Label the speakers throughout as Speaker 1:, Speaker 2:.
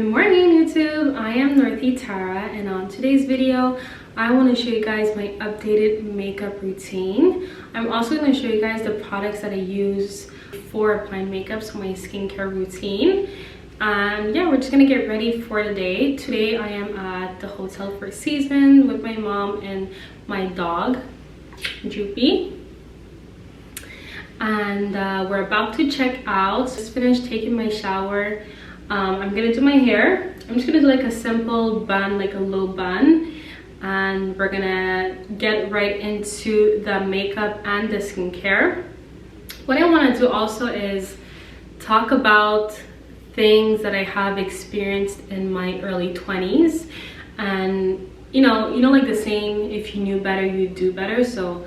Speaker 1: Good morning YouTube, I am Northie Tara, and on today's video I want to show you guys my updated makeup routine. I'm also going to show you guys the products that I use for applying makeup, so my skincare routine. And yeah, we're just gonna get ready for the day. Today I am at the hotel for a season with my mom and my dog Droopy, and we're about to check out. Just finished taking my shower. I'm gonna do my hair. I'm just gonna do like a simple bun, like a low bun, and we're gonna get right into the makeup and the skincare. What I want to do also is talk about things that I have experienced in my early 20s, and you know like the saying, if you knew better you'd do better. So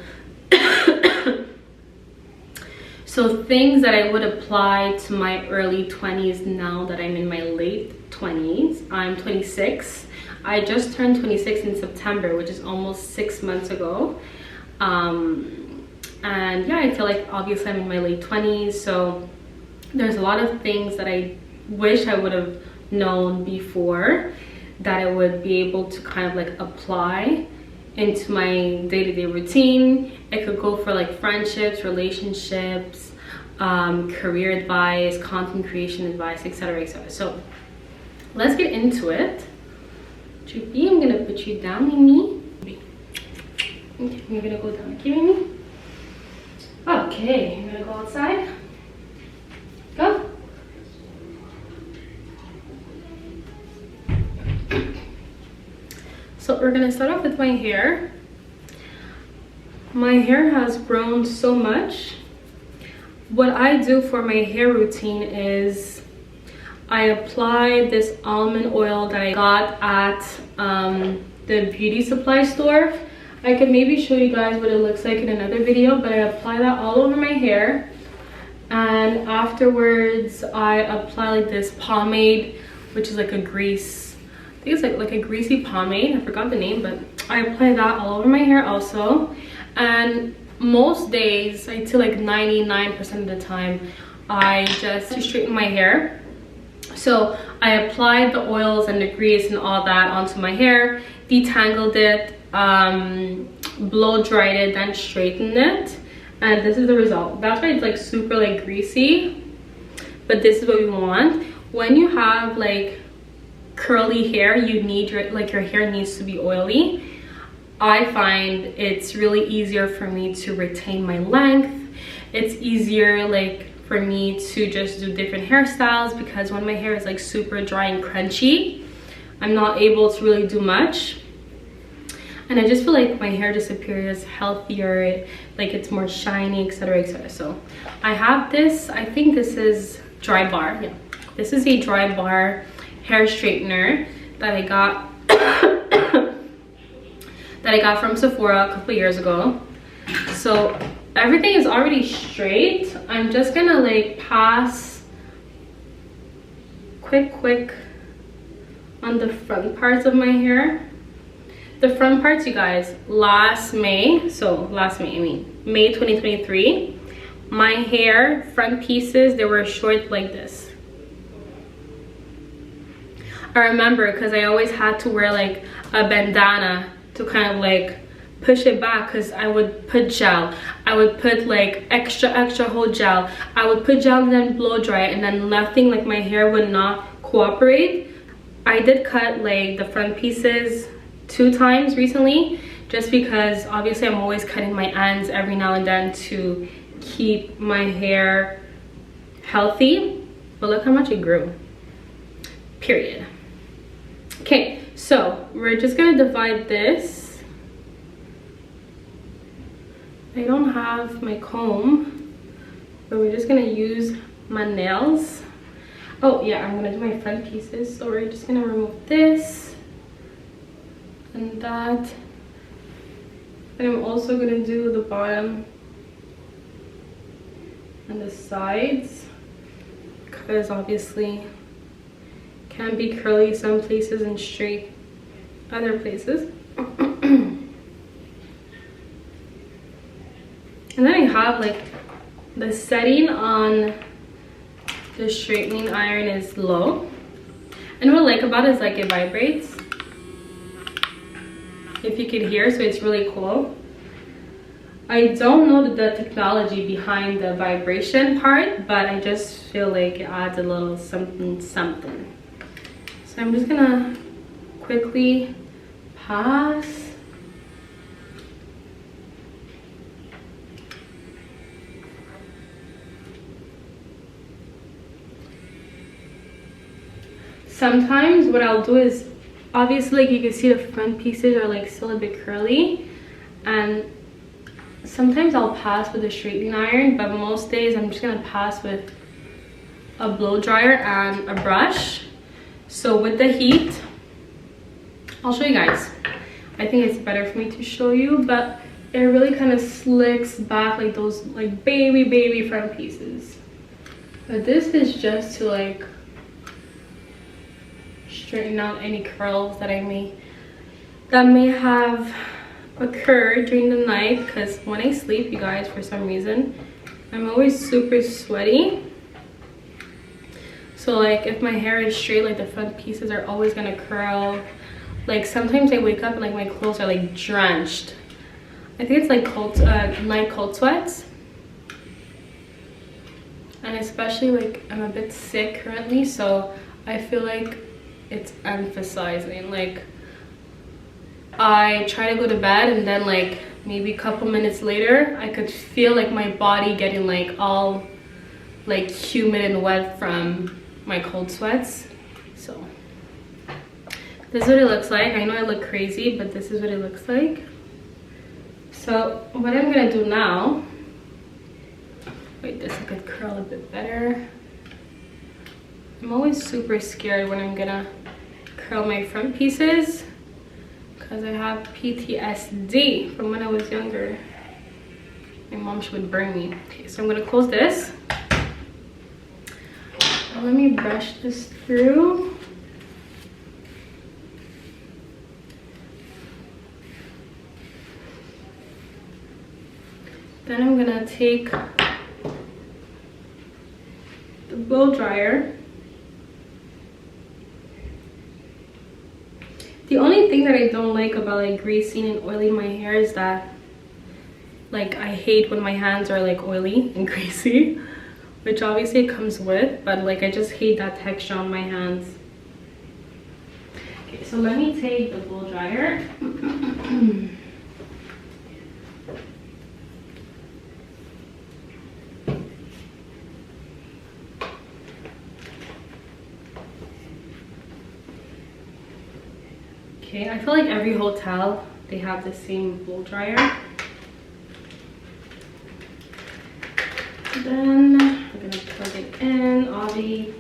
Speaker 1: so things that I would apply to my early 20s now that I'm in my late 20s. I'm 26. I just turned 26 in September, which is almost 6 months ago. And yeah, I feel like obviously I'm in my late 20s, so there's a lot of things that I wish I would have known before that I would be able to kind of like apply into my day-to-day routine. It could go for like friendships, relationships, career advice, content creation advice, etc, etc. So let's get into it. Droopy, I'm gonna put you down, Mimi. Okay, you're gonna go down. Okay, Mimi. Okay, I'm gonna go outside. Go. So we're gonna start off with my hair. My hair has grown so much. What I do for my hair routine is I apply this almond oil that I got at the beauty supply store. I could maybe show you guys what it looks like in another video, but I apply that all over my hair. And afterwards I apply like this pomade, which is like a grease, I think it's like a greasy pomade. I forgot the name, but I apply that all over my hair also. And most days, I'd say like 99% of the time, I just straighten my hair. So I applied the oils and the grease and all that onto my hair, detangled it, blow dried it, then straightened it, and this is the result. That's why it's like super like greasy, but this is what we want. When you have like curly hair, you need your hair needs to be oily. I find it's really easier for me to retain my length. It's easier like for me to just do different hairstyles, because when my hair is like super dry and crunchy, I'm not able to really do much. And I just feel like my hair just appears healthier, like it's more shiny, etc, etc. So I have this, I think this is Dry Bar. Yeah, this is a Dry Bar hair straightener that I got that I got from Sephora a couple years ago. So everything is already straight. I'm just gonna like pass quick on the front parts of my hair. The front parts, you guys, last May, May 2023, my hair front pieces, they were short like this. I remember because I always had to wear like a bandana to kind of like push it back, because I would put gel, I would put like extra whole gel, I would put gel and then blow dry it, and then nothing, like my hair would not cooperate. I did cut like the front pieces 2 times recently, just because obviously I'm always cutting my ends every now and then to keep my hair healthy. But look how much it grew, period. Okay, so we're just gonna divide this. I don't have my comb, but we're just gonna use my nails. Oh yeah, I'm gonna do my front pieces. So we're just gonna remove this and that. And I'm also gonna do the bottom and the sides, because obviously can be curly some places and straight other places. And then I have like the setting on the straightening iron is low, And what I like about it is like it vibrates, if you can hear, so it's really cool. I don't know the technology behind the vibration part, but I just feel like it adds a little something. So I'm just gonna quickly pass. Sometimes what I'll do is, obviously like you can see the front pieces are like still a bit curly, and sometimes I'll pass with a straightening iron, but most days I'm just gonna pass with a blow dryer and a brush. So with the heat, I'll show you guys. I think it's better for me to show you, but it really kind of slicks back like those like baby front pieces. But this is just to like straighten out any curls that may have occurred during the night, because when I sleep, you guys, for some reason I'm always super sweaty. So like if my hair is straight, like the front pieces are always gonna curl. Like sometimes I wake up and like my clothes are like drenched. I think it's like night cold sweats. And especially like I'm a bit sick currently, so I feel like it's emphasizing. Like I try to go to bed and then like maybe a couple minutes later I could feel like my body getting like all like humid and wet from my cold sweats. So this is what it looks like. I know I look crazy, but this is what it looks like. So what I'm gonna do now, wait, this I could curl a bit better. I'm always super scared when I'm gonna curl my front pieces because I have PTSD from when I was younger. My mom, she would burn me. Okay, so I'm gonna close this. Let me brush this through. Then I'm gonna take the blow dryer. The only thing that I don't like about like greasing and oiling my hair is that like I hate when my hands are like oily and greasy, which obviously it comes with, but like I just hate that texture on my hands. Okay, so let me take the blow dryer. Okay, I feel like every hotel, they have the same blow dryer. Then we're gonna plug it in, obvi.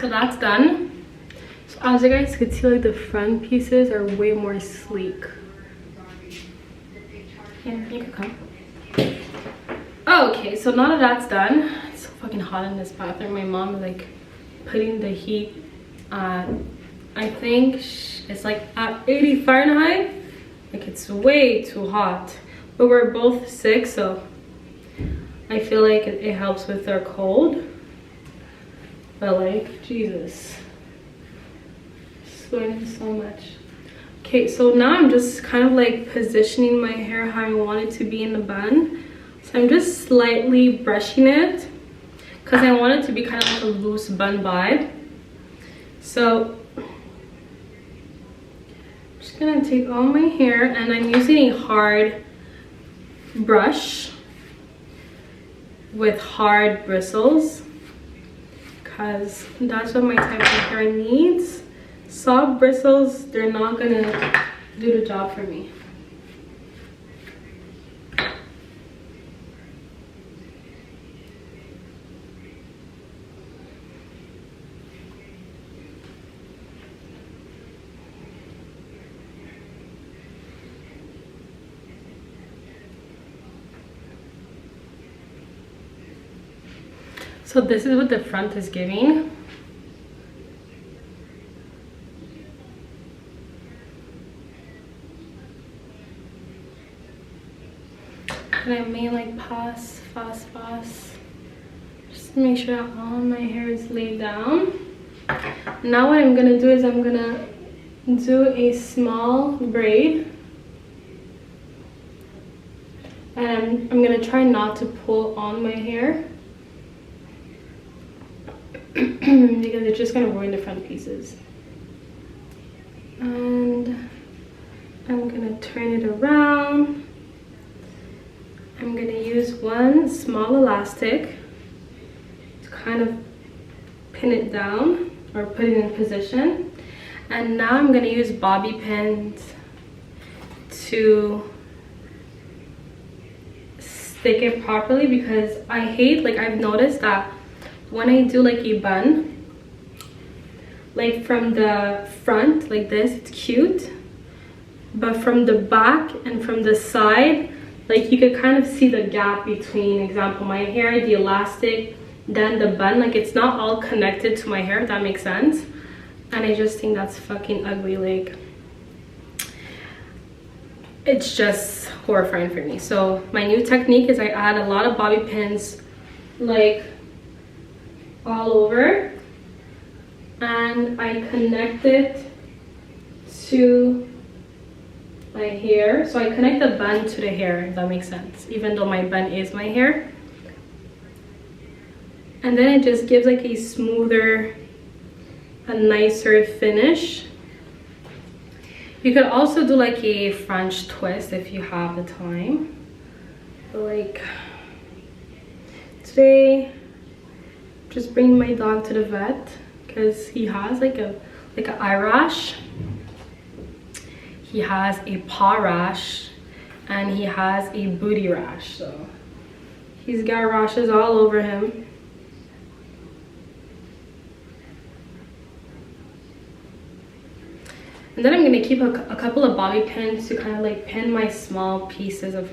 Speaker 1: So that's done. So as you guys can see, like the front pieces are way more sleek. Yeah, you can come. Okay, so now that that's done, it's so fucking hot in this bathroom. My mom is like putting the heat at, I think it's like at 80 Fahrenheit. Like it's way too hot. But we're both sick, so I feel like it helps with our cold. But like, Jesus, sweating so much. Okay, so now I'm just kind of like positioning my hair how I want it to be in the bun. So I'm just slightly brushing it because I want it to be kind of like a loose bun vibe. So I'm just gonna take all my hair, and I'm using a hard brush with hard bristles, because that's what my type of hair needs. Soft bristles, they're not gonna do the job for me. So this is what the front is giving. And I may like pass fast just to make sure all my hair is laid down. Now what I'm gonna do is I'm gonna do a small braid, and I'm gonna try not to pull on my hair because it's just gonna ruin the front pieces. And I'm gonna turn it around. I'm gonna use one small elastic to kind of pin it down or put it in position. And now I'm gonna use bobby pins to stick it properly, because I hate, like, I've noticed that when I do like a bun, like from the front like this, it's cute, but from the back and from the side, like you could kind of see the gap between, example, my hair, the elastic, then the bun. Like it's not all connected to my hair, if that makes sense. And I just think that's fucking ugly. Like it's just horrifying for me. So my new technique is I add a lot of bobby pins like all over, and I connect it to my hair. So I connect the bun to the hair, if that makes sense, even though my bun is my hair. And then it just gives like a smoother, a nicer finish. You could also do like a French twist if you have the time. But like today, just bring my dog to the vet because he has like an eye rash, he has a paw rash, and he has a booty rash. So he's got rashes all over him. And then I'm gonna keep a couple of bobby pins to kind of like pin my small pieces of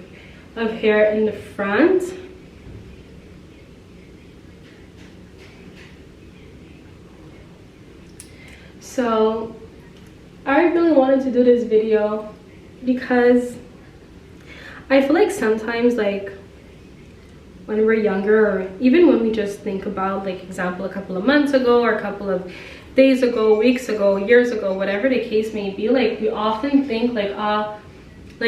Speaker 1: hair in the front. So I really wanted to do this video because I feel like sometimes, like when we're younger, or even when we just think about, like, example, a couple of months ago or a couple of days ago, weeks ago, years ago, whatever the case may be, like we often think like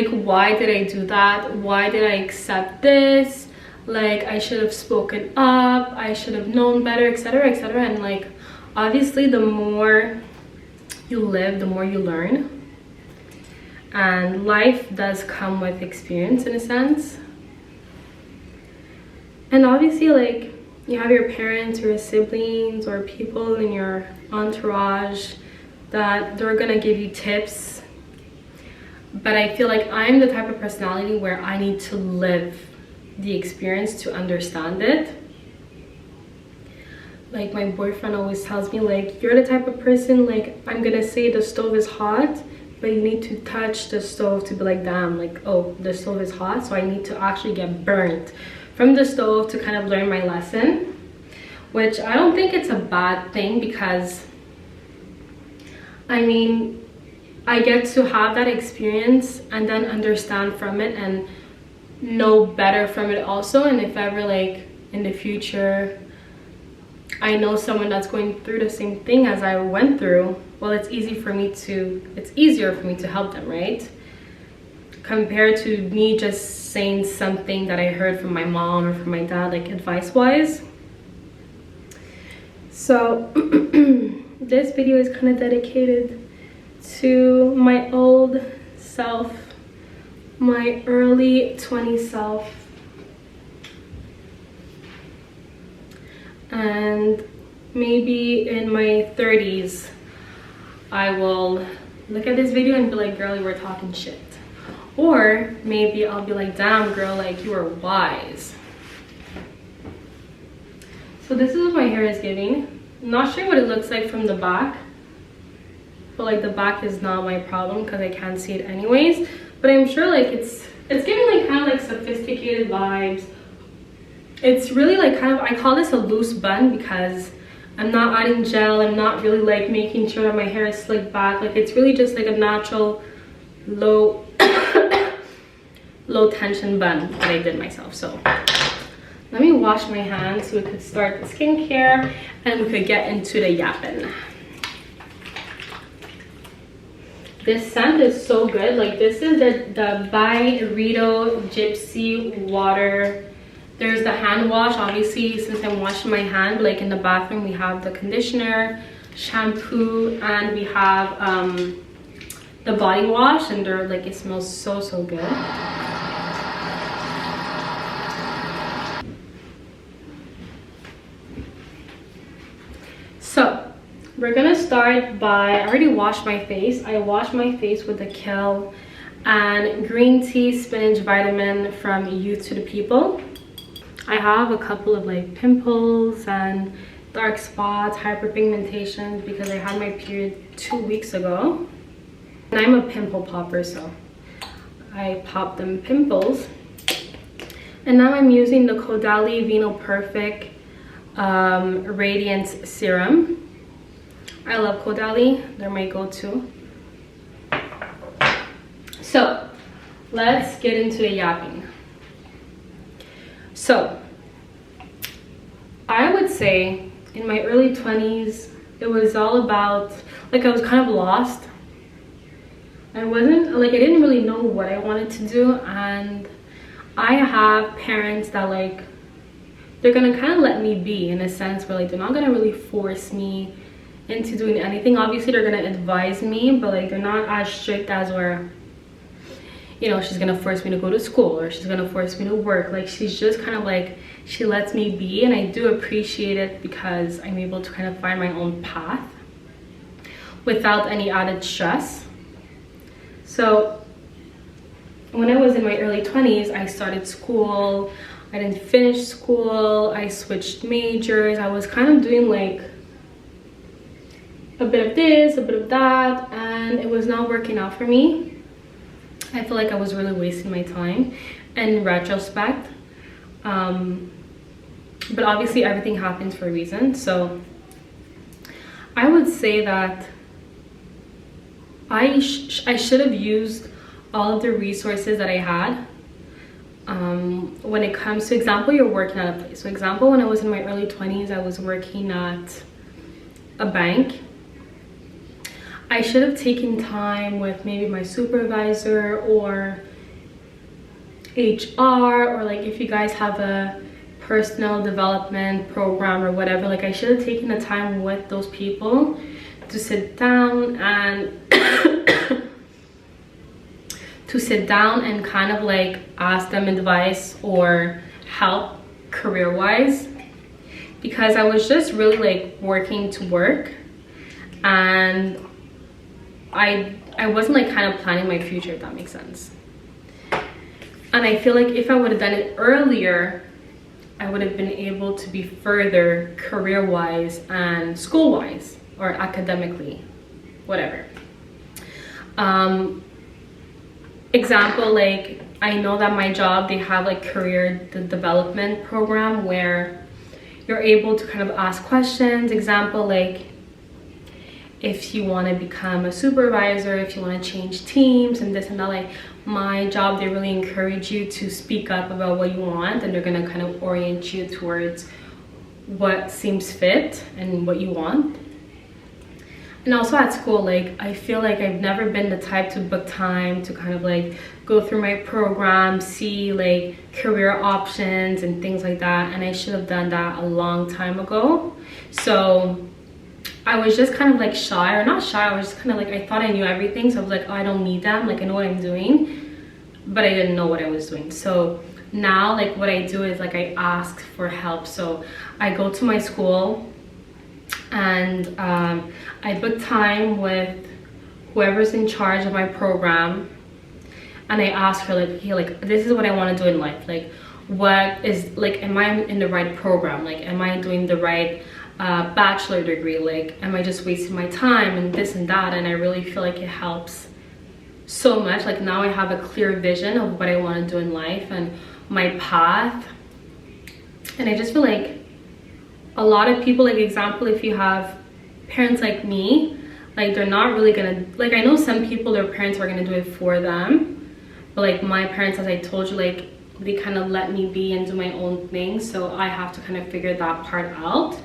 Speaker 1: why did I do that? Why did I accept this? Like I should have spoken up, I should have known better, etc., etc. And like obviously the more you live, the more you learn, and life does come with experience in a sense. And obviously, like, you have your parents or your siblings or people in your entourage that they're gonna give you tips, but I feel like I'm the type of personality where I need to live the experience to understand it. Like my boyfriend always tells me, like, you're the type of person, like, I'm gonna say the stove is hot, but you need to touch the stove to be like, damn, like, oh, the stove is hot, so I need to actually get burnt from the stove to kind of learn my lesson. Which I don't think it's a bad thing, because I mean, I get to have that experience and then understand from it and know better from it also. And if ever, like, in the future I know someone that's going through the same thing as I went through, well, it's easier for me to help them, right? Compared to me just saying something that I heard from my mom or from my dad, like advice wise. So this video is kind of dedicated to my old self, my early 20s self. And maybe in my 30s, I will look at this video and be like, girl, you were talking shit. Or maybe I'll be like, damn girl, like, you are wise. So this is what my hair is giving. I'm not sure what it looks like from the back, but like the back is not my problem because I can't see it anyways. But I'm sure like it's giving like kind of like sophisticated vibes, It's really like kind of, I call this a loose bun because I'm not adding gel. I'm not really like making sure that my hair is slicked back. Like it's really just like a natural low low tension bun that I did myself. So let me wash my hands so we could start the skincare and we could get into the yapping. This scent is so good. Like this is the by Rito Gypsy Water. There's the hand wash, obviously, since I'm washing my hand. Like in the bathroom, we have the conditioner, shampoo, and we have the body wash, and they're like, it smells so good. So we're gonna start by, I already washed my face. I washed my face with the kale and green tea spinach vitamin from Youth to the People. I have a couple of like pimples and dark spots, hyperpigmentation, because I had my period 2 weeks ago. And I'm a pimple popper, so I pop them pimples. And now I'm using the Caudalie Vino Perfect Radiance Serum. I love Caudalie, they're my go-to. So let's get into the yapping. So I would say in my early 20s, it was all about, like I was kind of lost. I didn't really know what I wanted to do, and I have parents that like, they're gonna kind of let me be, in a sense where like they're not gonna really force me into doing anything. Obviously they're gonna advise me, but like they're not as strict as where, you know, she's gonna force me to go to school or she's gonna force me to work. Like she's just kind of like, she lets me be, and I do appreciate it because I'm able to kind of find my own path without any added stress. So when I was in my early 20s, I started school. I didn't finish school. I switched majors. I was kind of doing like a bit of this, a bit of that, and it was not working out for me. I feel like I was really wasting my time in retrospect. But obviously everything happens for a reason. So I would say that I should have used all of the resources that I had when it comes to, example, you're working at a place. So example, when I was in my early 20s, I was working at a bank. I should have taken time with maybe my supervisor or HR, or like if you guys have a personal development program or whatever, like I should have taken the time with those people to sit down and kind of like ask them advice or help career-wise, because I was just really like working to work, and I wasn't like kind of planning my future, if that makes sense. And I feel like if I would have done it earlier, I would have been able to be further career-wise and school-wise or academically, whatever. Example, like I know that my job, they have like career development program where you're able to kind of ask questions. Example, like if you want to become a supervisor, if you want to change teams and this and that, like my job, they really encourage you to speak up about what you want, and they're going to kind of orient you towards what seems fit and what you want. And also at school, like I feel like I've never been the type to book time to kind of like go through my program, see like career options and things like that, and I should have done that a long time ago. So I was just kind of like shy, or not shy, I was just kind of like, I thought I knew everything, so I was like, oh, I don't need them, like I know what I'm doing, but I didn't know what I was doing. So now like what I do is like I ask for help. So I go to my school and I book time with whoever's in charge of my program, and I ask her like, hey, like this is what I want to do in life, like what is, like am I in the right program, like am I doing the right bachelor degree, like am I just wasting my time and this and that. And I really feel like it helps so much. Like now I have a clear vision of what I want to do in life and my path, And I just feel like a lot of people, like example, if you have parents like me, like they're not really gonna, like I know some people, their parents are gonna do it for them, but like my parents, as I told you, like they kind of let me be and do my own thing, so I have to kind of figure that part out.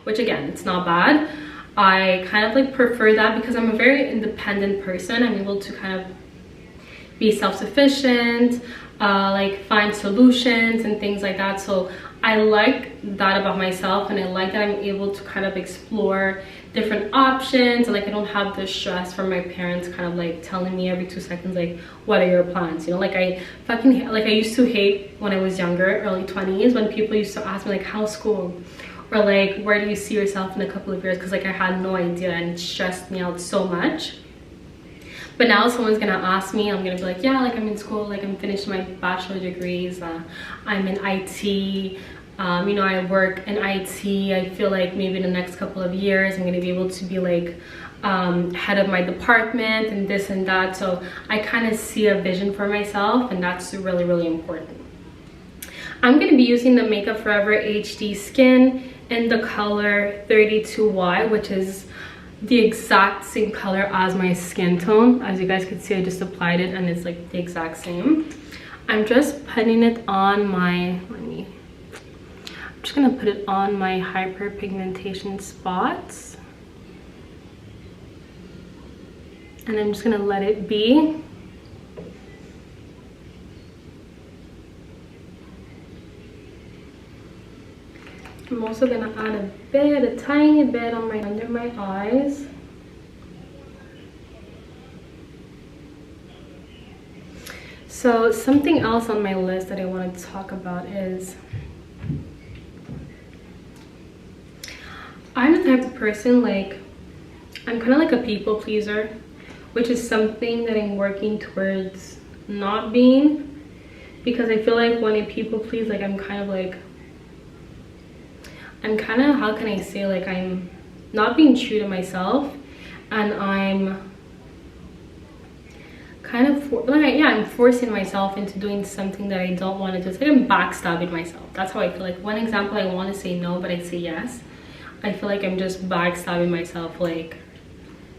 Speaker 1: Which again, it's not bad. I kind of like prefer that because I'm a very independent person. I'm able to kind of be self-sufficient, like find solutions and things like that. So I like that about myself, and I like that I'm able to kind of explore different options, and like I don't have the stress from my parents kind of like telling me every 2 seconds like, what are your plans, you know? Like I fucking like I used to hate when I was younger, early 20s, when people used to ask me like, how's school, or like, where do you see yourself in a couple of years, because like I had no idea, and it stressed me out so much. But now someone's gonna ask me, I'm gonna be like, yeah, like I'm in school, like I'm finishing my bachelor degrees, I'm in IT, you know, I work in IT. I feel like maybe in the next couple of years I'm gonna be able to be like head of my department and this and that. So I kind of see a vision for myself, and that's really, really important. I'm gonna be using the Makeup Forever HD Skin in the color 32Y, which is the exact same color as my skin tone. As you guys can see, I just applied it and it's like the exact same. I'm just putting it on my, I'm just gonna put it on my hyperpigmentation spots, and I'm just gonna let it be. I'm also gonna add a tiny bit on my under my eyes. So something else on my list that I want to talk about is, I'm the type of person, like I'm kind of like a people pleaser, which is something that I'm working towards not being, because I feel like when I people please, like I'm kind of, how can I say, like I'm not being true to myself, and I'm kind of I'm forcing myself into doing something that I don't want to do. It's like I'm backstabbing myself. That's how I feel. Like one example, I want to say no but I say yes. I feel like I'm just backstabbing myself, like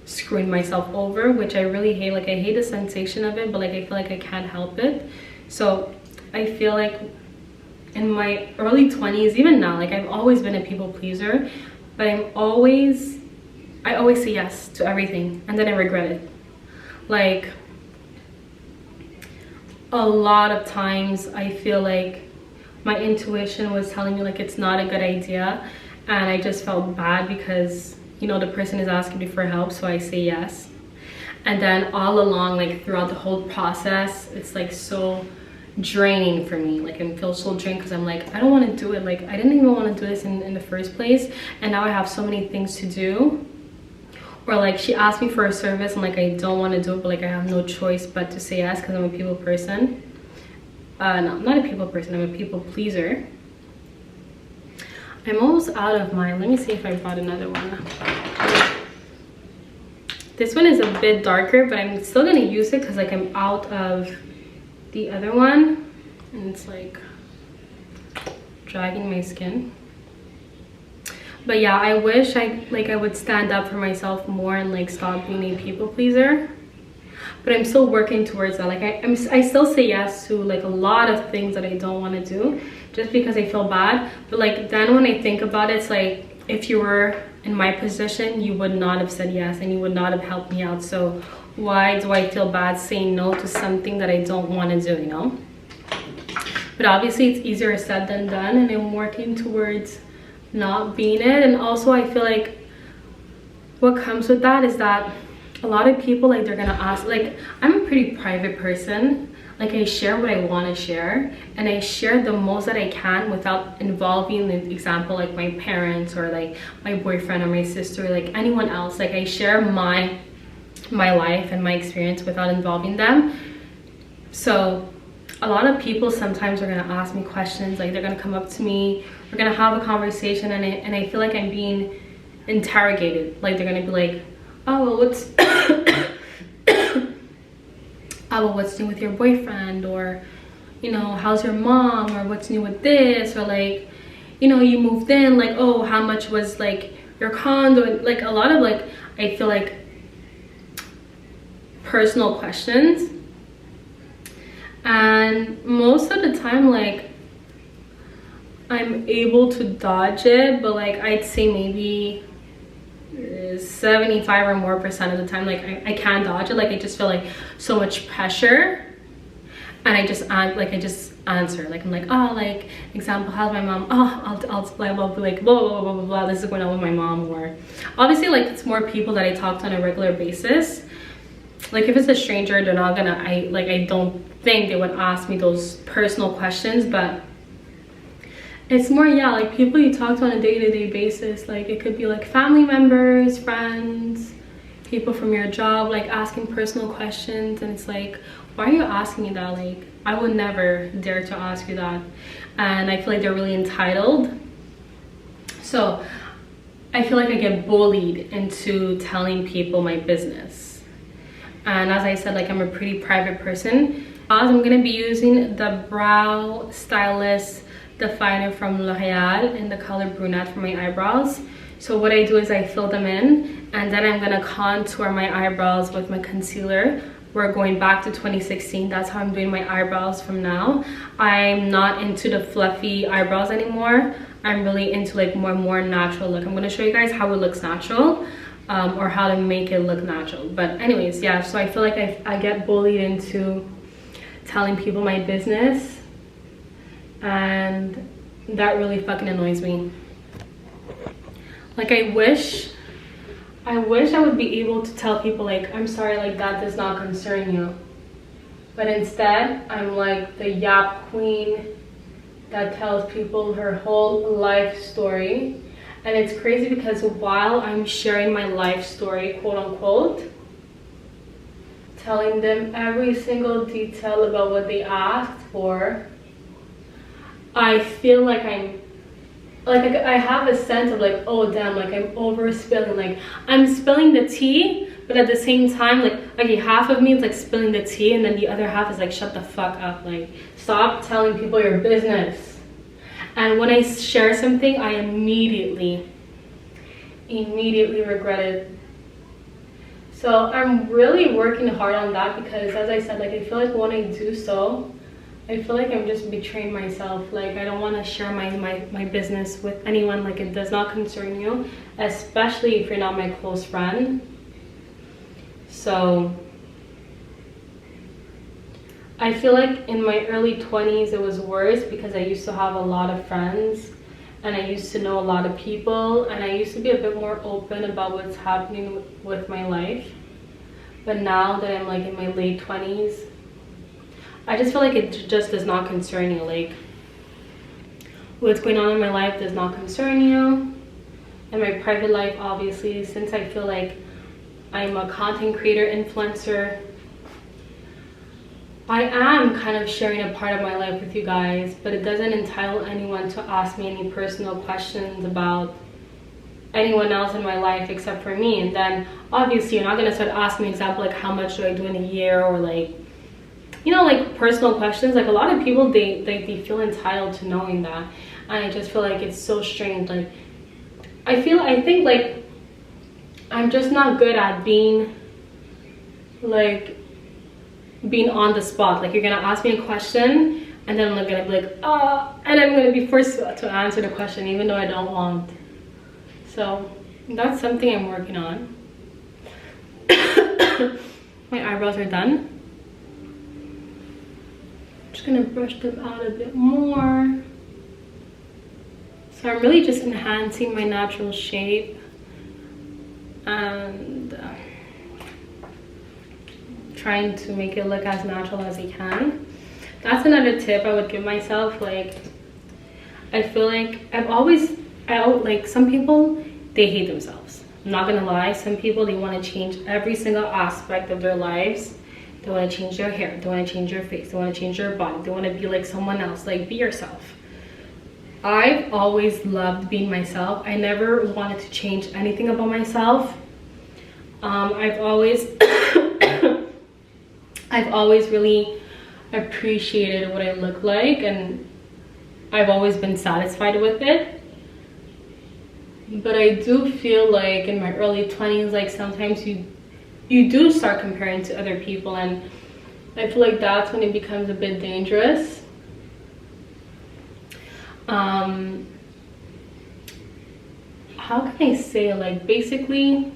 Speaker 1: screwing myself over, which I really hate. Like I hate the sensation of it, but like I feel like I can't help it. So I feel like in my early 20s, even now, like I've always been a people pleaser, but I always say yes to everything, and then I regret it. Like a lot of times I feel like my intuition was telling me like it's not a good idea, and I just felt bad because, you know, the person is asking me for help, so I say yes. And then all along, like throughout the whole process, it's like so draining for me. Like I feel so drained because I'm like, I don't want to do it. Like I didn't even want to do this in the first place, and now I have so many things to do. Or like she asked me for a service and like I don't want to do it, but like I have no choice but to say yes because I'm a people person. No, not a people person, I'm a people pleaser. I'm almost out of mine. Let me see if I brought another one. This one is a bit darker, but I'm still gonna use it because like I'm out of the other one, and it's like dragging my skin. But yeah, I wish I would stand up for myself more and like stop being a people pleaser. But I'm still working towards that. Like I still say yes to like a lot of things that I don't want to do just because I feel bad. But like then when I think about it, it's like if you were in my position, you would not have said yes and you would not have helped me out. So why do I feel bad saying no to something that I don't want to do, you know? But obviously it's easier said than done, and I'm working towards not being it. And also I feel like what comes with that is that a lot of people, like they're gonna ask, like I'm a pretty private person. Like I share what I want to share, and I share the most that I can without involving, the example, like my parents or like my boyfriend or my sister or like anyone else. Like I share my life and my experience without involving them. So a lot of people sometimes are gonna ask me questions, like they're gonna come up to me, we're gonna have a conversation, and I feel like I'm being interrogated. Like they're gonna be like, oh well, what's oh well, what's new with your boyfriend, or you know, how's your mom, or what's new with this, or like, you know, you moved in, like, oh, how much was like your condo, like a lot of like, I feel like personal questions. And most of the time, like, I'm able to dodge it, but like I'd say maybe 75 or more % of the time, like I can't dodge it. Like I just feel like so much pressure, and I just answer, like I'm like, oh, like, example, how's my mom? Oh, I'll be like, blah blah blah blah blah, this is going on with my mom. Or obviously, like, it's more people that I talk to on a regular basis. Like if it's a stranger, they're not gonna, I don't think they would ask me those personal questions, but it's more, yeah, like people you talk to on a day-to-day basis. Like it could be like family members, friends, people from your job, like asking personal questions. And it's like, why are you asking me that? Like I would never dare to ask you that. And I feel like they're really entitled. So I feel like I get bullied into telling people my business. And as I said, like I'm a pretty private person. I'm gonna be using the Brow Stylist Definer from L'Oreal in the color brunette for my eyebrows. So what I do is I fill them in, and then I'm gonna contour my eyebrows with my concealer. We're going back to 2016. That's how I'm doing my eyebrows from now. I'm not into the fluffy eyebrows anymore. I'm really into like more natural look. I'm gonna show you guys how it looks natural, or how to make it look natural. But anyways, yeah, so I feel like I get bullied into telling people my business, and that really fucking annoys me. Like I wish I would be able to tell people like, I'm sorry, like that does not concern you. But instead, I'm like the yap queen that tells people her whole life story. And it's crazy because while I'm sharing my life story, quote unquote, telling them every single detail about what they asked for, I feel like I have a sense of like, oh damn, like I'm over spilling, like I'm spilling the tea, but at the same time, like, okay, half of me is like spilling the tea, and then the other half is like, shut the fuck up, like stop telling people your business. And when I share something, I immediately regret it. So I'm really working hard on that, because as I said, like I feel like when I do so, I feel like I'm just betraying myself. Like I don't want to share my business with anyone. Like it does not concern you, especially if you're not my close friend. So I feel like in my early 20s it was worse, because I used to have a lot of friends and I used to know a lot of people, and I used to be a bit more open about what's happening with my life. But now that I'm like in my late 20s, I just feel like it just does not concern you. Like what's going on in my life does not concern you. And my private life, obviously, since I feel like I'm a content creator, influencer, I am kind of sharing a part of my life with you guys, but it doesn't entitle anyone to ask me any personal questions about anyone else in my life except for me. And then obviously you're not gonna start asking me example like how much do I do in a year, or like, you know, like personal questions. Like a lot of people, they feel entitled to knowing that, and I just feel like it's so strange. Like I think like I'm just not good at being on the spot. Like you're gonna ask me a question, and then I'm gonna be like, and I'm gonna be forced to answer the question even though I don't want. So that's something I'm working on. My eyebrows are done. Just gonna brush them out a bit more. So I'm really just enhancing my natural shape and trying to make it look as natural as I can. That's another tip I would give myself. Like I feel like like some people, they hate themselves. I'm not gonna lie. Some people, they want to change every single aspect of their lives. They want to change their hair, they want to change their face, they want to change their body, they want to be like someone else. Like, be yourself. I've always loved being myself. I never wanted to change anything about myself. I've always really appreciated what I look like, and I've always been satisfied with it. But I do feel like in my early 20s, like sometimes you do start comparing to other people, and I feel like that's when it becomes a bit dangerous. How can I say, like, basically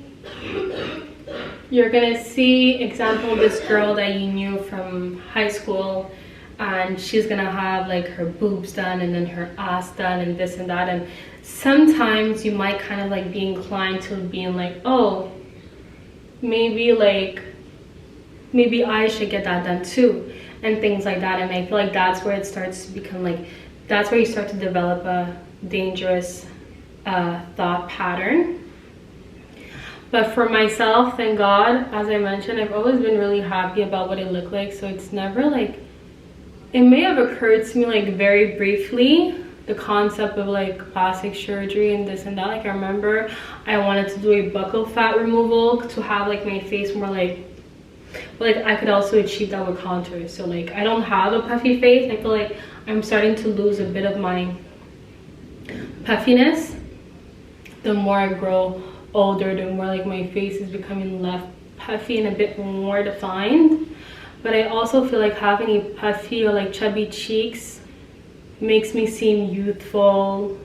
Speaker 1: you're gonna see example this girl that you knew from high school, and she's gonna have like her boobs done and then her ass done and this and that, and sometimes you might kind of like be inclined to being like, oh, maybe I should get that done too, and things like that. And I feel like that's where it starts to become like, that's where you start to develop a dangerous thought pattern. But for myself, thank God, as I mentioned, I've always been really happy about what I look like. So it's never like, it may have occurred to me like very briefly, the concept of like plastic surgery and this and that. Like I remember I wanted to do a buccal fat removal to have like my face more like, but like I could also achieve that with contours. So like I don't have a puffy face. I feel like I'm starting to lose a bit of my puffiness. The more I grow older, the more like my face is becoming less puffy and a bit more defined. But I also feel like having a puffy or like chubby cheeks makes me seem youthful.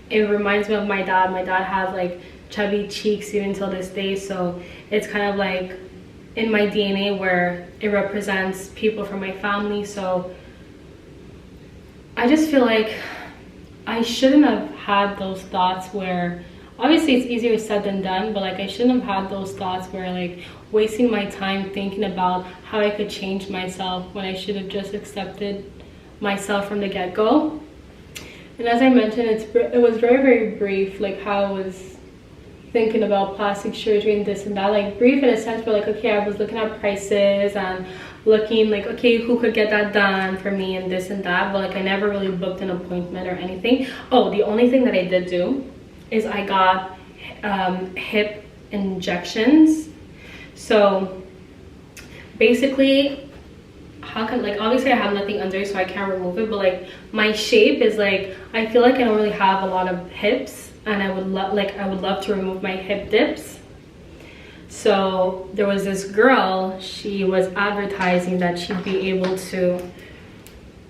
Speaker 1: It reminds me of my dad. My dad has like chubby cheeks even till this day, so it's kind of like in my DNA where it represents people from my family. So I just feel like I shouldn't have had those thoughts where, obviously it's easier said than done, but like I shouldn't have had those thoughts where like wasting my time thinking about how I could change myself when I should have just accepted myself from the get-go. And as I mentioned, it was very, very brief, like how I was thinking about plastic surgery and this and that, like brief in a sense where like, okay, I was looking at prices and looking like, okay, who could get that done for me and this and that, but like I never really booked an appointment or anything. Oh, the only thing that I did do is I got hip injections. So basically, how can, like, obviously I have nothing under so I can't remove it, but like my shape is like, I feel like I don't really have a lot of hips, and I would love to remove my hip dips. So there was this girl, she was advertising that she'd be able to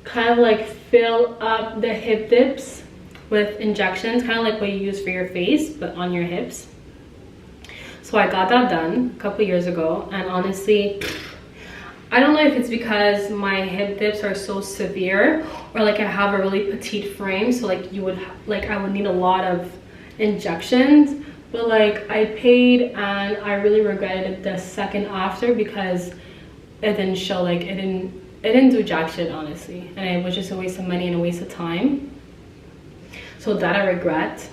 Speaker 1: kind of like fill up the hip dips with injections, kind of like what you use for your face but on your hips. So I got that done a couple years ago, and honestly, I don't know if it's because my hip dips are so severe or like I have a really petite frame, so like I would need a lot of injections, but like I paid and I really regretted it the second after because it didn't show, like it didn't do jack shit, honestly, and it was just a waste of money and a waste of time. So that I regret.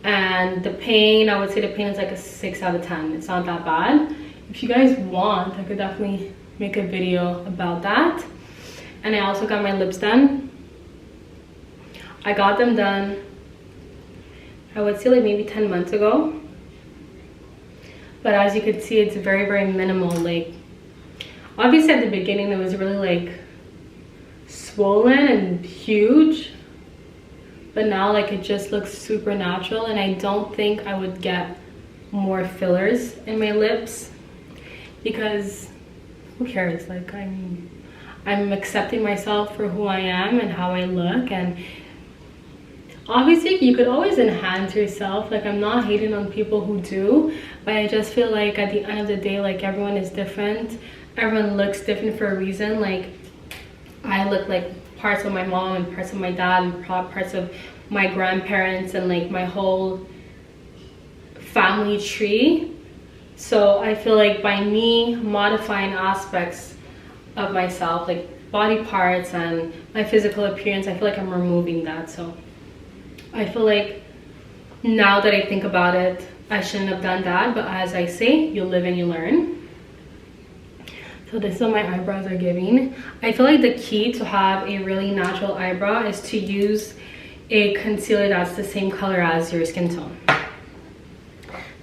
Speaker 1: And the pain, I would say the pain is like a 6 out of 10. It's not that bad. If you guys want, I could definitely make a video about that. And I also got my lips done. I got them done, I would say like maybe 10 months ago. But as you could see, it's very, very minimal. Like obviously at the beginning it was really like swollen and huge, but now like it just looks super natural, and I don't think I would get more fillers in my lips because who cares? Like I'm accepting myself for who I am and how I look, and obviously you could always enhance yourself. Like I'm not hating on people who do, but I just feel like at the end of the day, like everyone is different, everyone looks different for a reason. Like I look like parts of my mom and parts of my dad and parts of my grandparents and like my whole family tree. So I feel like by me modifying aspects of myself, like body parts and my physical appearance, I feel like I'm removing that. So I feel like now that I think about it, I shouldn't have done that, but as I say, you live and you learn. So this is what my eyebrows are giving. I feel like the key to have a really natural eyebrow is to use a concealer that's the same color as your skin tone.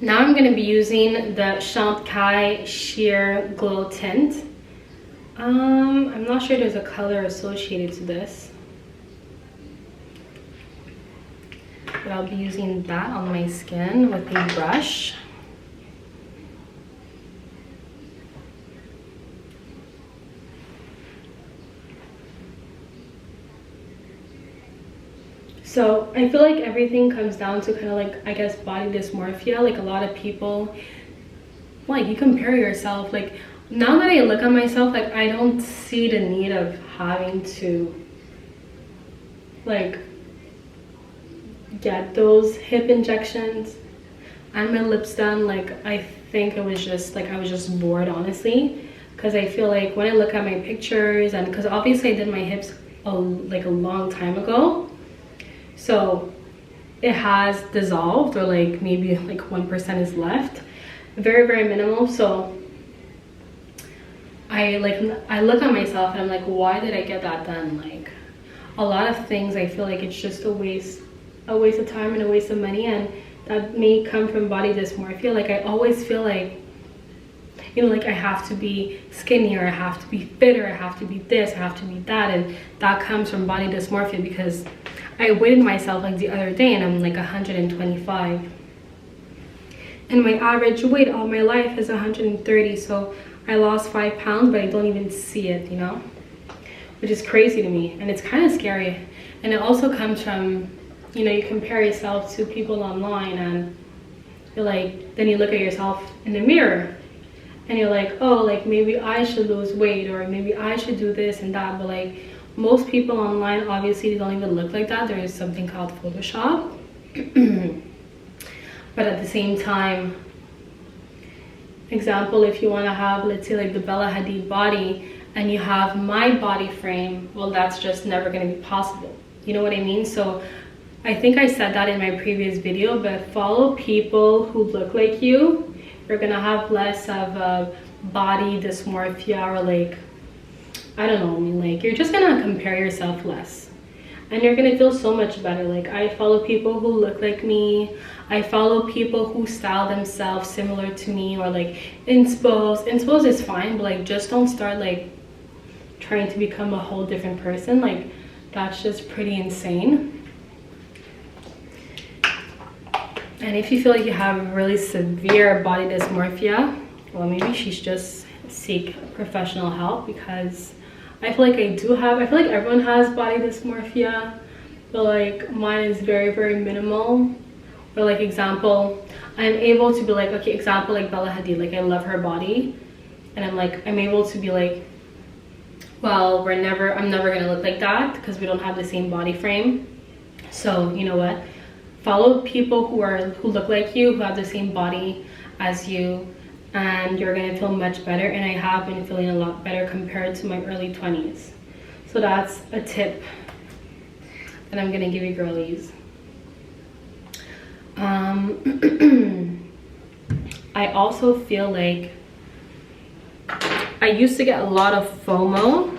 Speaker 1: Now I'm going to be using the Chantecaille Sheer Glow Tint. I'm not sure there's a color associated to this, but I'll be using that on my skin with a brush. So I feel like everything comes down to kind of like, I guess, body dysmorphia. Like a lot of people, like you compare yourself. Like now that I look at myself, like I don't see the need of having to like get those hip injections and my lips done. Like I think it was just like I was just bored, honestly, because I feel like when I look at my pictures, and because obviously I did my hips like a long time ago, so it has dissolved, or like maybe like 1% is left, very, very minimal. So I look at myself and I'm like, why did I get that done? Like a lot of things, I feel like it's just a waste of time and a waste of money, and that may come from body dysmorphia. Like I always feel like, you know, like I have to be skinnier, I have to be fitter, I have to be this, I have to be that, and that comes from body dysmorphia because I weighed myself like the other day and I'm like 125, and my average weight all my life is 130. So I lost 5 pounds, but I don't even see it, you know, which is crazy to me, and it's kind of scary. And it also comes from, you know, you compare yourself to people online, and you're like, then you look at yourself in the mirror and you're like, oh, like maybe I should lose weight, or maybe I should do this and that. But like most people online, obviously they don't even look like that. There is something called Photoshop. But at the same time, example, if you want to have, let's say, like the Bella Hadid body and you have my body frame, well, that's just never going to be possible. You know what I mean? So I think I said that in my previous video, but follow people who look like you. You're going to have less of a body dysmorphia, or like, I don't know, I mean, like you're just going to compare yourself less, and you're going to feel so much better. Like I follow people who look like me. I follow people who style themselves similar to me, or like inspos. Inspos is fine, but like just don't start like trying to become a whole different person. Like that's just pretty insane. And if you feel like you have really severe body dysmorphia, well, maybe you should just seek professional help, because I feel like I feel like everyone has body dysmorphia, but like mine is very, very minimal. Or like example, I'm able to be like, okay, example, like Bella Hadid, like I love her body, and I'm able to be like, well, I'm never gonna look like that because we don't have the same body frame. So you know what? Follow people who look like you, who have the same body as you, and you're gonna feel much better. And I have been feeling a lot better compared to my early 20s. So that's a tip that I'm gonna give you girlies. I also feel like I used to get a lot of FOMO.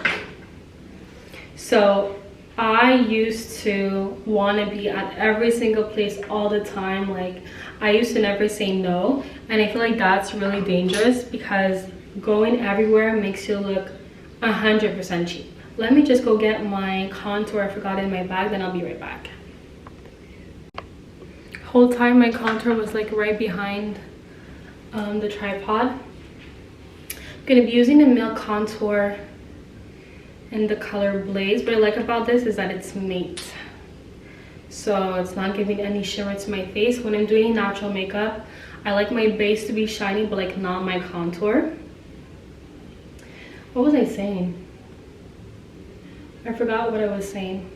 Speaker 1: So I used to want to be at every single place all the time. Like I used to never say no, and I feel like that's really dangerous, because going everywhere makes you look 100% cheap. Let me just go get my contour. I forgot it in my bag, then I'll be right back. Whole time my contour was like right behind the tripod. I'm gonna be using the Milk contour in the color Blaze. What I like about this is that it's matte, so it's not giving any shimmer to my face. When I'm doing natural makeup, I like my base to be shiny, but like not my contour. What was I saying? I forgot what I was saying.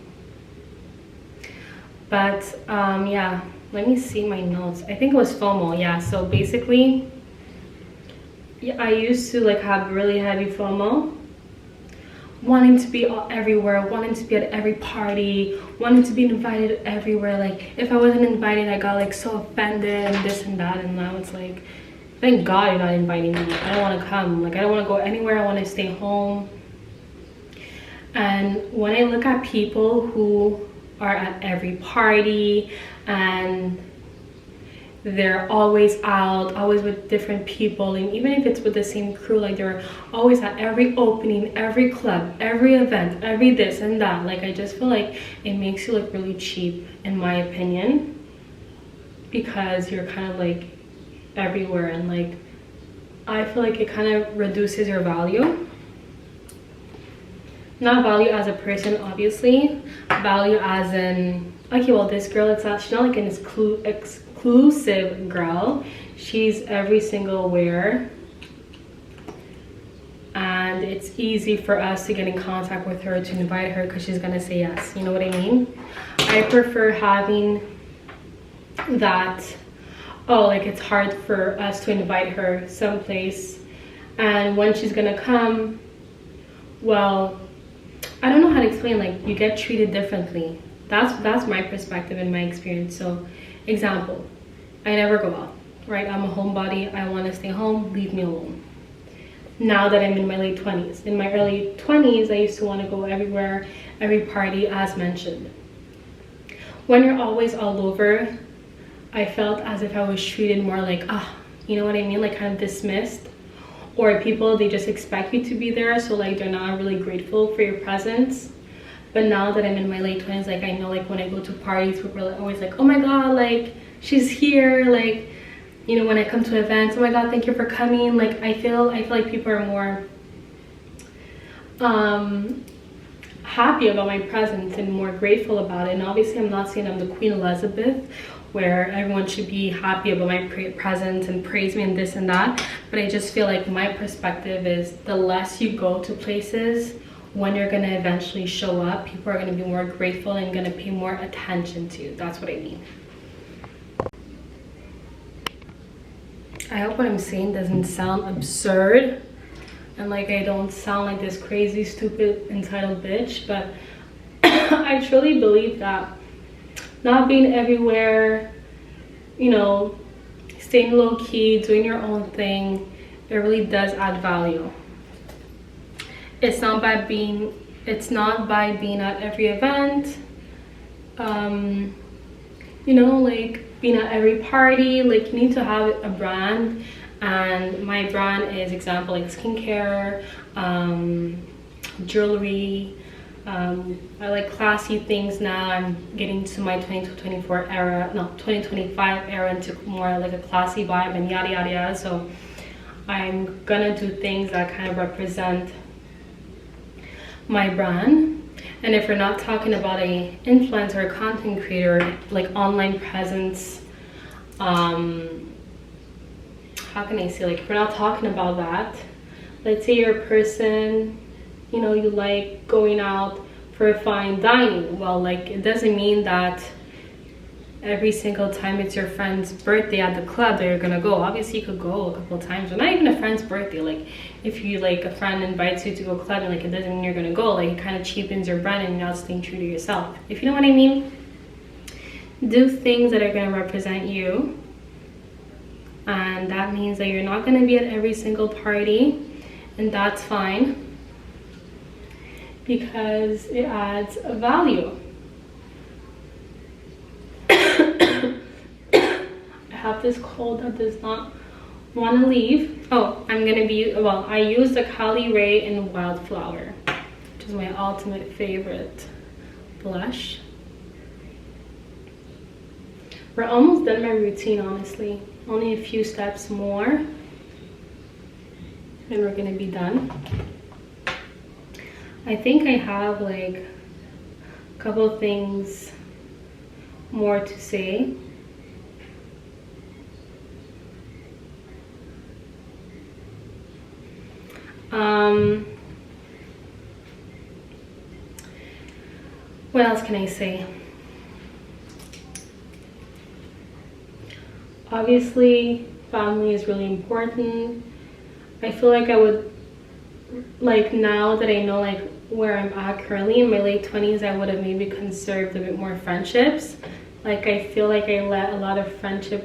Speaker 1: But yeah, let me see my notes. I think it was FOMO. Yeah, so basically, yeah, I used to like have really heavy FOMO, wanting to be everywhere, wanting to be at every party, wanting to be invited everywhere. Like if I wasn't invited, I got like so offended and this and that. And now it's like, thank God you're not inviting me. I don't want to come. Like I don't want to go anywhere. I want to stay home. And when I look at people who are at every party and they're always out, always with different people, and even if it's with the same crew, like they're always at every opening, every club, every event, every this and that. Like I just feel like it makes you look really cheap, in my opinion, because you're kind of like everywhere, and like I feel like it kind of reduces your value. Not value as a person, obviously, value as in, okay, well, this girl, it's not, she's not like an exclusive girl. She's every single where, and it's easy for us to get in contact with her, to invite her, because she's gonna say yes. You know what I mean? I prefer having that, oh, like it's hard for us to invite her someplace, and when she's gonna come, well, I don't know how to explain, like you get treated differently. That's my perspective and my experience. So example, I never go out, right? I'm a homebody. I want to stay home, leave me alone. Now that I'm in my late 20s. In my early 20s, I used to want to go everywhere, every party, as mentioned. When you're always all over, I felt as if I was treated more like, you know what I mean? Like kind of dismissed. Or people, they just expect you to be there, so like they're not really grateful for your presence. But now that I'm in my late 20s, like I know, like when I go to parties, people are always like, oh my god, like she's here. Like, you know, when I come to events, oh my god, thank you for coming. Like I feel like people are more happy about my presence and more grateful about it. And obviously I'm not saying I'm the Queen Elizabeth, where everyone should be happy about my presence and praise me and this and that, but I just feel like my perspective is the less you go to places, when you're gonna eventually show up, people are gonna be more grateful and gonna pay more attention to you. That's what I mean. I hope what I'm saying doesn't sound absurd, and like I don't sound like this crazy, stupid, entitled bitch, but I truly believe that not being everywhere, you know, staying low-key, doing your own thing, it really does add value. It's not by being at every event, you know, like being at every party. Like you need to have a brand, and my brand is, example, like skincare, jewelry. I like classy things now. I'm getting to my 2024 era, no, 2025 era, into more like a classy vibe and yada yada yada. So I'm gonna do things that kind of represent my brand. And if we're not talking about a influencer or content creator, like online presence, how can I say, like if we're not talking about that, let's say you're a person, you know, you like going out for fine dining. Well, like it doesn't mean that every single time it's your friend's birthday at the club that you're gonna go. Obviously you could go a couple of times, but not even a friend's birthday. Like if you, like, a friend invites you to go clubbing, like it doesn't mean you're gonna go. Like it kind of cheapens your brand and you're not staying true to yourself, if you know what I mean. Do things that are gonna represent you, and that means that you're not gonna be at every single party, and that's fine, because it adds a value. I have this cold that does not want to leave. Oh, I'm gonna be, well, I use the Cali Ray in Wildflower, which is my ultimate favorite blush. We're almost done my routine, honestly. Only a few steps more and we're gonna be done. I think I have like a couple of things more to say. What else can I say? Obviously, family is really important. I feel like I would, like, now that I know like where I'm at currently in my late 20s, I would have maybe conserved a bit more friendships. Like I feel like I let a lot of friendships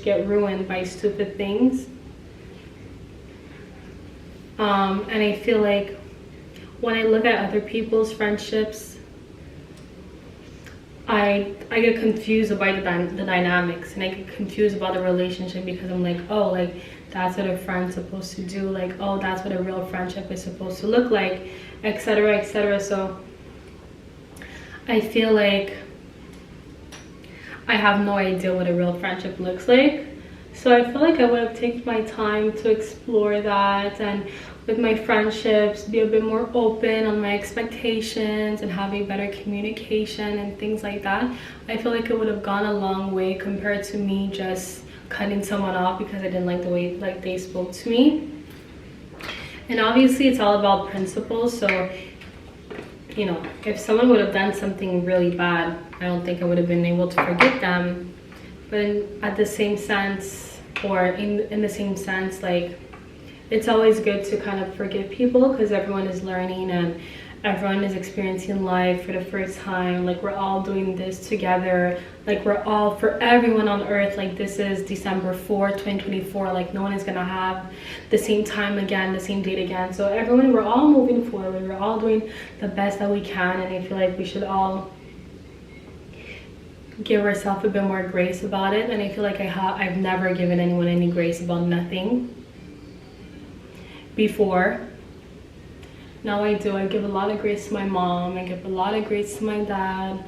Speaker 1: get ruined by stupid things. And I feel like when I look at other people's friendships, I get confused about the dynamics, and I get confused about the relationship, because I'm like, oh, like that's what a friend's supposed to do, like, oh, that's what a real friendship is supposed to look like, etc., etc. So I feel like I have no idea what a real friendship looks like. So I feel like I would have taken my time to explore that, and with my friendships be a bit more open on my expectations and having better communication and things like that. I feel like it would have gone a long way compared to me just cutting someone off because I didn't like the way like they spoke to me. And obviously it's all about principles, so you know, if someone would have done something really bad, I don't think I would have been able to forgive them. But at the same sense, or in the same sense, like, it's always good to kind of forgive people, because everyone is learning and everyone is experiencing life for the first time. Like, we're all doing this together. Like, we're all, for everyone on earth, like, this is December 4th, 2024. Like, no one is gonna have the same time again, the same date again. So everyone, we're all moving forward. We're all doing the best that we can, and I feel like we should all give ourselves a bit more grace about it. And I feel like I've never given anyone any grace about nothing before. Now I do. I give a lot of grace to my mom, I give a lot of grace to my dad,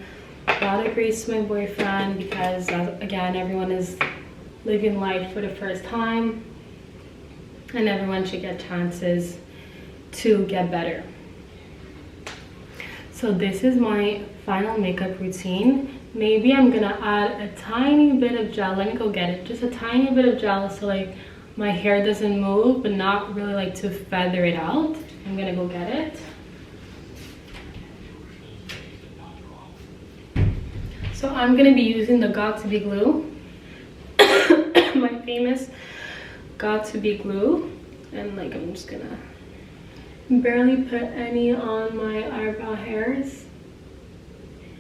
Speaker 1: a lot of grace to my boyfriend, because again, everyone is living life for the first time, and everyone should get chances to get better. So this is my final makeup routine. Maybe I'm gonna add a tiny bit of gel. Let me go get it. Just a tiny bit of gel, so like my hair doesn't move, but not really like to feather it out. I'm gonna go get it. So I'm gonna be using the Got To Be glue, my famous Got To Be glue, and like I'm just gonna barely put any on my eyebrow hairs,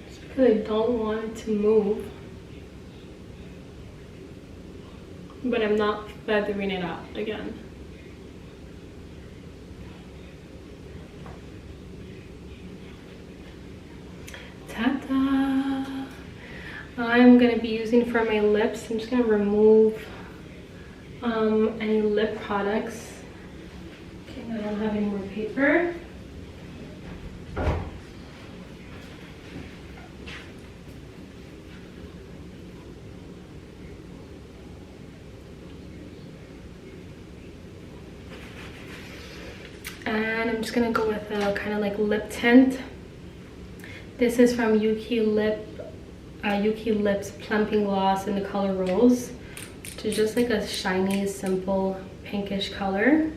Speaker 1: just because I don't want it to move, but I'm not feathering it out again. Ta-da! I'm gonna be using for my lips, I'm just gonna remove any lip products. Okay, I don't have any more paper. And I'm just gonna go with a kind of like lip tint. This is from Yuki Lips Plumping Gloss in the color Rose, which is just like a shiny, simple pinkish color.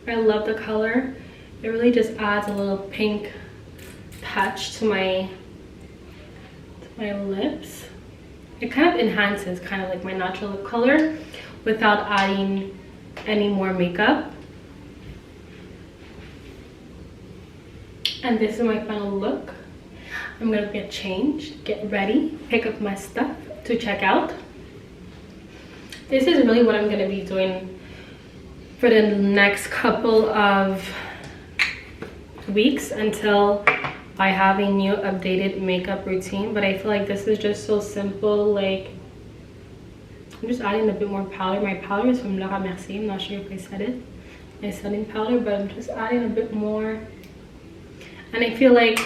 Speaker 1: I love the color. It really just adds a little pink touch to my lips. It kind of enhances kind of like my natural lip color without adding any more makeup. And this is my final look. I'm gonna get changed, get ready, pick up my stuff to check out. This is really what I'm gonna be doing for the next couple of weeks until I have a new updated makeup routine. But I feel like this is just so simple. Like, I'm just adding a bit more powder. My powder is from Laura Mercier. I'm not sure if I said it. My setting powder, but I'm just adding a bit more. And I feel like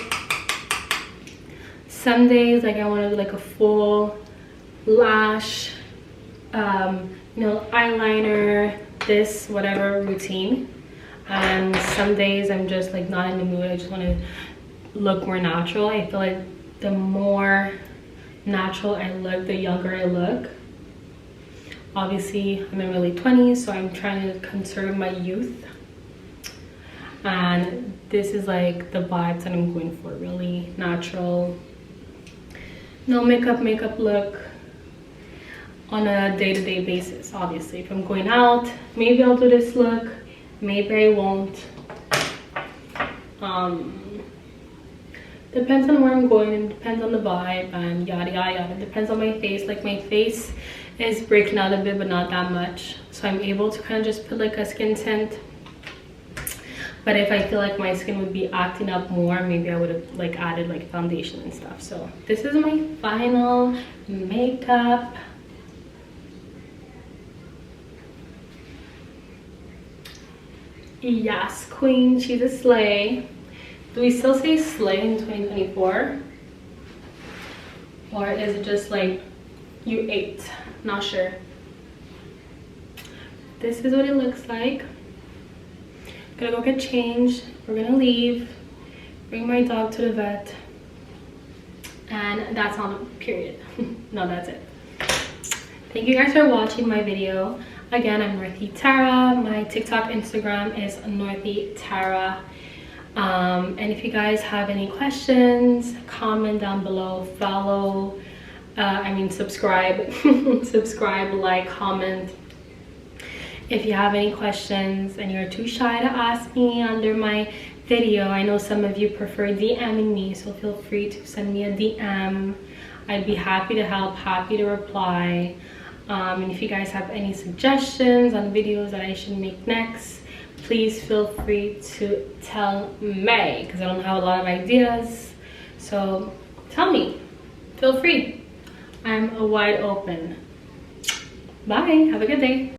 Speaker 1: some days, like, I want to do like a full lash, you know, eyeliner, this, whatever routine. And some days I'm just like not in the mood. I just want to look more natural. I feel like the more natural I look, the younger I look. Obviously, I'm in my early 20s, so I'm trying to conserve my youth. And this is like the vibes that I'm going for, really natural, no makeup look on a day-to-day basis. Obviously, if I'm going out, maybe I'll do this look, maybe I won't. Depends on where I'm going, and depends on the vibe, and yada yada yada. Depends on my face. Like, my face is breaking out a bit, but not that much, so I'm able to kind of just put like a skin tint. But if I feel like my skin would be acting up more, maybe I would have like added like foundation and stuff. So this is my final makeup. Yes, queen, she's a slay. Do we still say slay in 2024? Or is it just like you ate? Not sure. This is what it looks like. Gonna go get changed. We're gonna leave, bring my dog to the vet, and that's on, period. No, that's it. Thank you guys for watching my video. Again, I'm Northie Tara. My TikTok, Instagram is Northie Tara. And if you guys have any questions, comment down below, follow, subscribe, subscribe, like, comment. If you have any questions and you're too shy to ask me under my video, I know some of you prefer DMing me, so feel free to send me a DM. I'd be happy to help, happy to reply. And if you guys have any suggestions on videos that I should make next, please feel free to tell me, because I don't have a lot of ideas. So tell me, feel free. I'm wide open. Bye, have a good day.